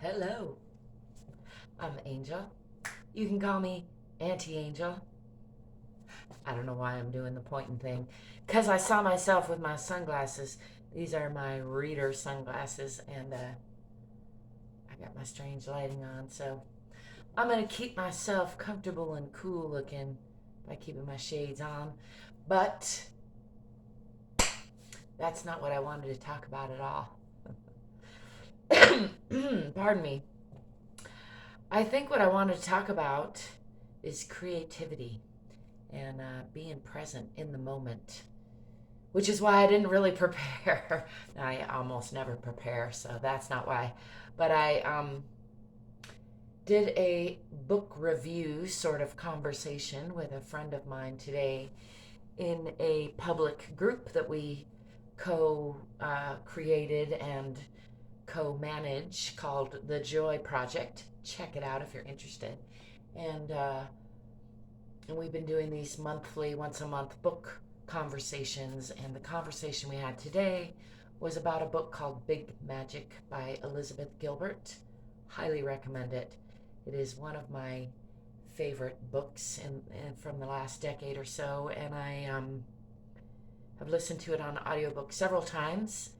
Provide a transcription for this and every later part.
Hello, I'm Angel. You can call me Auntie Angel. I don't know why I'm doing the pointing thing. Because I saw myself with my sunglasses. These are my reader sunglasses, and I got my strange lighting on. So I'm going to keep myself comfortable and cool looking by keeping my shades on. But that's not what I wanted to talk about at all. Pardon me. I think what I wanted to talk about is creativity and being present in the moment, which is why I didn't really prepare. I almost never prepare, so that's not why. But I did a book review sort of conversation with a friend of mine today in a public group that we co created and co manage called The Joy Project. Check it out if you're interested. And and we've been doing these monthly, once a month book conversations. And the conversation we had today was about a book called Big Magic by Elizabeth Gilbert. Highly recommend it. It is one of my favorite books from the last decade or so, and I have listened to it on audiobook several times.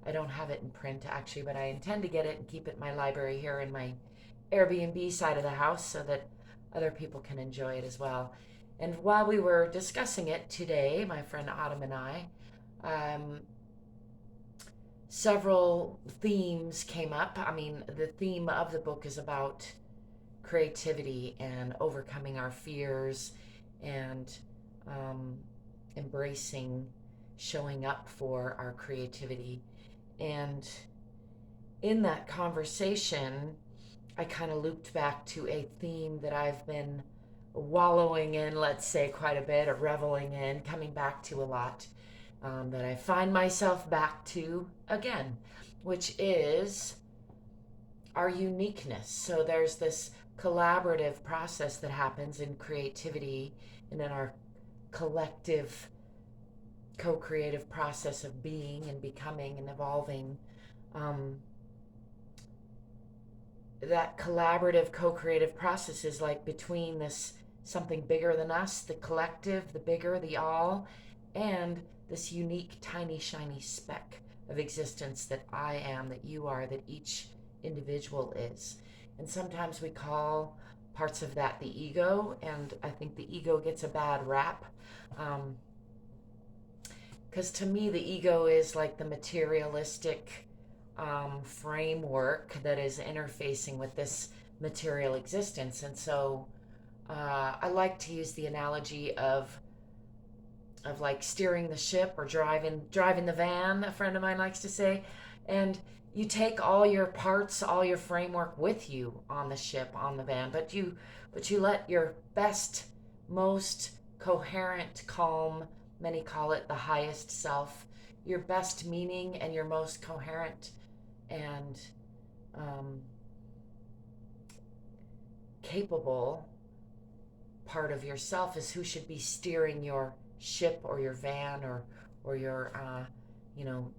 I don't have it in print actually, but I intend to get it and keep it in my library here in my Airbnb side of the house so that other people can enjoy it as well. And while we were discussing it today, my friend Autumn and I, um, several themes came up. I mean, the theme of the book is about creativity and overcoming our fears and um, embracing showing up for our creativity. And in that conversation, I kind of looped back to a theme that I've been wallowing in, let's say, quite a bit, or reveling in, coming back to a lot, that I find myself back to again, which is our uniqueness. So there's this collaborative process that happens in creativity and in our collective co-creative process of being and becoming and evolving. um, that collaborative co-creative process is like between this something bigger than us, the collective, the bigger, the all, and this unique tiny shiny speck of existence that I am, that you are, that each individual is. And sometimes we call parts of that the ego, and I think the ego gets a bad rap. Because to me, the ego is like the materialistic framework that is interfacing with this material existence. And so I like to use the analogy of like steering the ship or driving the van. A friend of mine likes to say, and you take all your parts, all your framework with you on the ship, on the van, but you let your best, most coherent, calm, many call it the highest self, your best meaning and your most coherent and um, capable part of yourself is who should be steering your ship or your van or your you know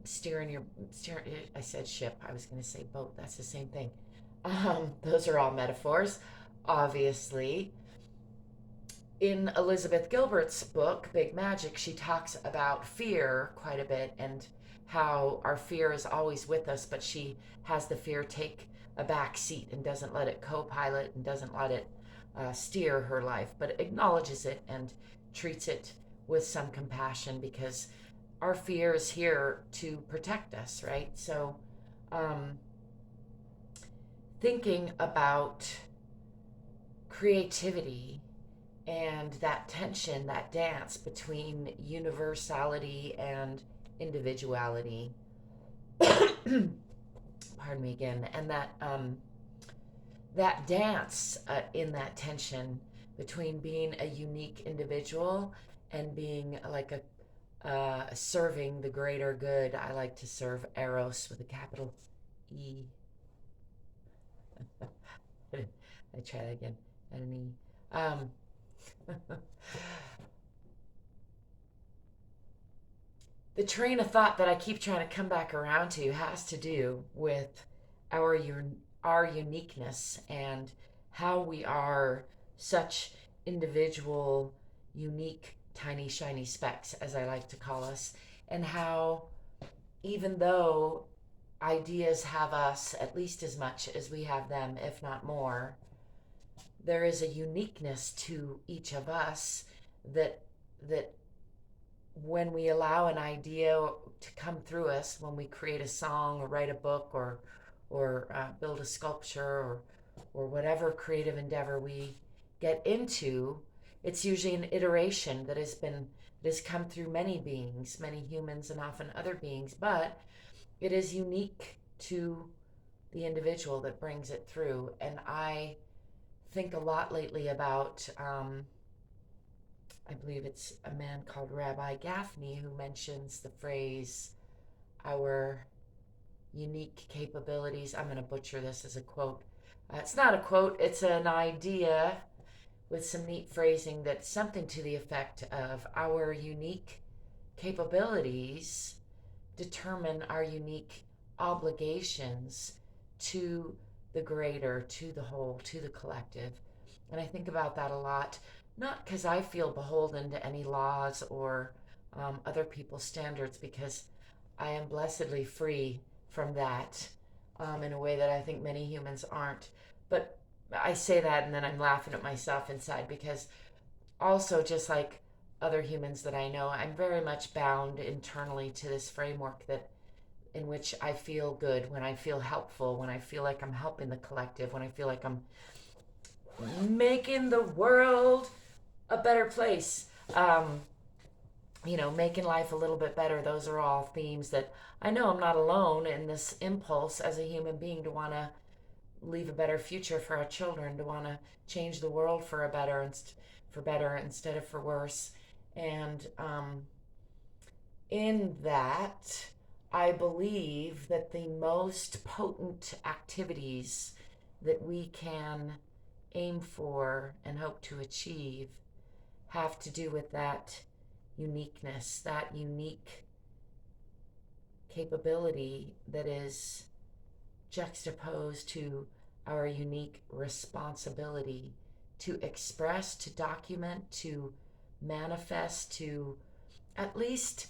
steering. I said ship, I was going to say boat, that's the same thing. Those are all metaphors, obviously. In Elizabeth Gilbert's book, Big Magic, she talks about fear quite a bit and how our fear is always with us, but she has the fear take a back seat and doesn't let it co pilot and doesn't let it steer her life, but acknowledges it and treats it with some compassion because our fear is here to protect us, right? So, um, thinking about creativity and that tension, that dance between universality and individuality. Pardon me again, and that dance in that tension between being a unique individual and being like a serving the greater good. I like to serve Eros with a capital E. I try that again. And an E. The train of thought that I keep trying to come back around to has to do with our our uniqueness and how we are such individual, unique, tiny, shiny specks, as I like to call us, and how even though ideas have us at least as much as we have them, if not more, there is a uniqueness to each of us that that when we allow an idea to come through us, when we create a song or write a book or build a sculpture or whatever creative endeavor we get into, it's usually an iteration that has come through many beings, many humans, and often other beings, but it is unique to the individual that brings it through. And I think a lot lately about I believe it's a man called Rabbi Gaffney who mentions the phrase, our unique capabilities. I'm going to butcher this as a quote. It's not a quote, it's an idea with some neat phrasing that's something to the effect of, our unique capabilities determine our unique obligations to the greater, to the whole, to the collective. And I think about that a lot, not because I feel beholden to any laws or other people's standards, because I am blessedly free from that in a way that I think many humans aren't. But I say that and then I'm laughing at myself inside, because also, just like other humans that I know, I'm very much bound internally to this framework that in which I feel good, when I feel helpful, when I feel like I'm helping the collective, when I feel like I'm making the world a better place. Making life a little bit better. Those are all themes that I know I'm not alone in, this impulse as a human being to want to leave a better future for our children, to want to change the world for a better, for better instead of for worse. And in that, I believe that the most potent activities that we can aim for and hope to achieve have to do with that uniqueness, that unique capability that is juxtaposed to our unique responsibility to express, to document, to manifest, to at least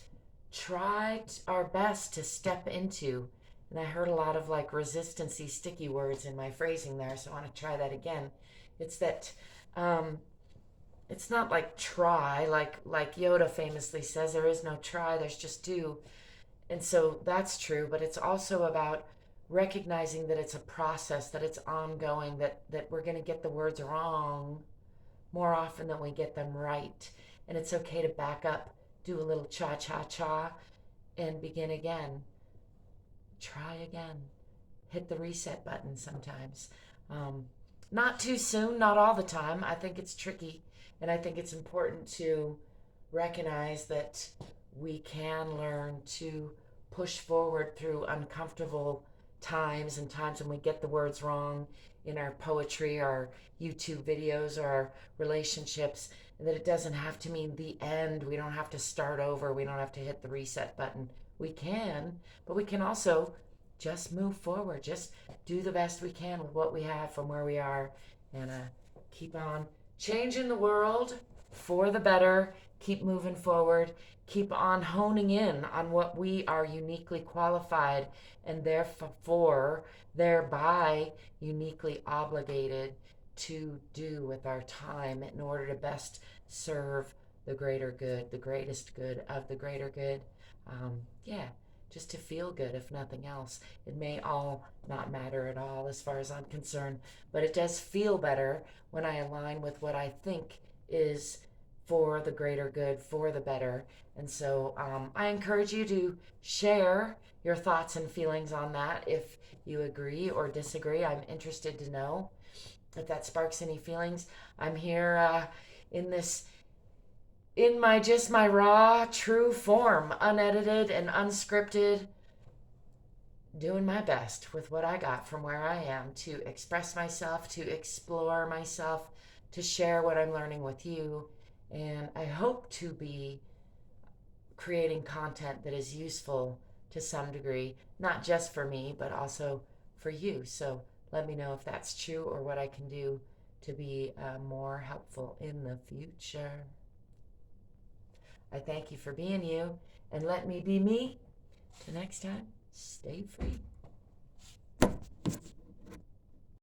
try our best to step into. And I heard a lot of like resistancy, sticky words in my phrasing there, so I want to try that again. It's that it's not like try, like Yoda famously says, there is no try, there's just do. And so that's true, but it's also about recognizing that it's a process, that it's ongoing, that we're going to get the words wrong more often than we get them right. And it's okay to back up, do a little cha cha cha, and begin again. Try again. Hit the reset button sometimes. Not too soon, not all the time. I think it's tricky, and I think it's important to recognize that we can learn to push forward through uncomfortable times and times when we get the words wrong in our poetry, our YouTube videos, or our relationships, and that it doesn't have to mean the end. We don't have to start over. We don't have to hit the reset button. We can, but we can also just move forward, just do the best we can with what we have from where we are, and keep on changing the world for the better, keep moving forward, keep on honing in on what we are uniquely qualified and therefore thereby uniquely obligated to do with our time in order to best serve the greater good, the greatest good of the greater good. Yeah, just to feel good, if nothing else. It may all not matter at all as far as I'm concerned, but it does feel better when I align with what I think is for the greater good, for the better. And so I encourage you to share your thoughts and feelings on that if you agree or disagree. I'm interested to know if that sparks any feelings. I'm here in this, in my raw, true form, unedited and unscripted, doing my best with what I got from where I am to express myself, to explore myself, to share what I'm learning with you. And I hope to be creating content that is useful to some degree, not just for me, but also for you. So let me know if that's true or what I can do to be more helpful in the future. I thank you for being you, and let me be me. Till next time, stay free.